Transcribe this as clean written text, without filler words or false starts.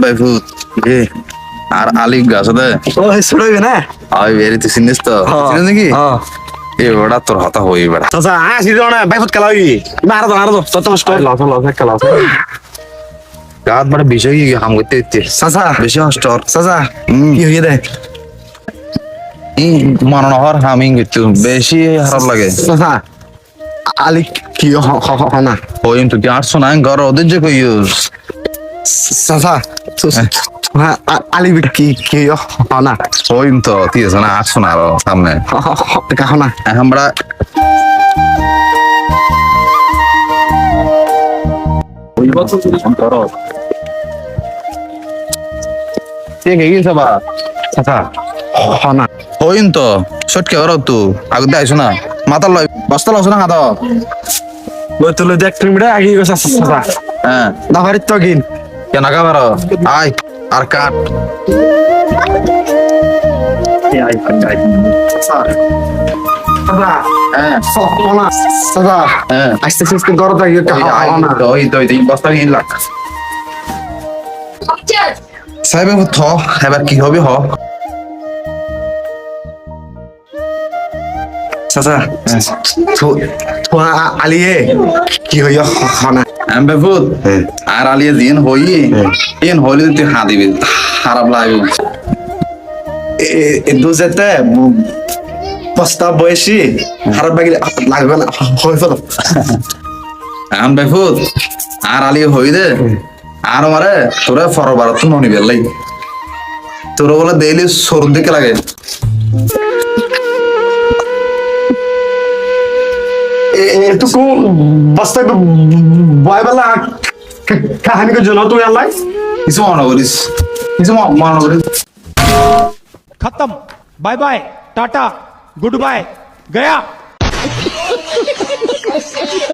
বাইফুত এ আর আলিক গাছ দে ও ছড়াইবে না আই বেরি তুই চিনিস তো চিনিস নাকি হ্যাঁ এ বড়া তোর হতা হই বড়া চাচা আসি দাও না বাইফুত খেলা হই মারা দাও তত নষ্ট লস খেলা গাত বড় বিষয় কি হাম করতে ইচ্ছে চাচা বেশি হস্টর চাচা কি হইয়ে দেয় ই মানন হর হামিং গিতু বেশি হারাপ লাগে চাচা আলি কি না হইম তো কি আর শোনা ঘর ওদের যে কই চাচা আলি কি না হইম তো কি আছে না আর শোনা সামনে কাহ না আমরা ওই বছর করো ঠিক আছে সবা চাচা না হইন তো সটকে ওর তো আগে দেখাইছো না মাথা লয় বস্তা লস না খাতা ওই তুলে দেখ তুমি আগে গেছে চাচা হ্যাঁ না ভারি তো গিন কেন খাবার আয় আর কাট চাচা হ্যাঁ না চাচা হ্যাঁ আস্তে আস্তে করো তাই না ওই বস্তা কিন লাগ সাহেব থ এবার কি হবে হ চাচা তো আলিয়ে কি হইয়া না এমবে ফুট আর আলিয়ে দিন হই ইন হইলে তুই হা দিবি খারাপ লাগবে দুজেতে বস্তা বয়সী খারাপ লাগবে না হয়ে ফেলো এমবে ফুট আর আলিয়ে হই দে আর মারে তোরা ফরবার তো ননি বেলাই তোর বলে ডেইলি সরুর দিকে লাগে এটুকু বস্তা বয়বেলা কাহানি को जना तू यार কিছু মনে করিস কিছু মনে করিস खत्म bye bye tata good bye गया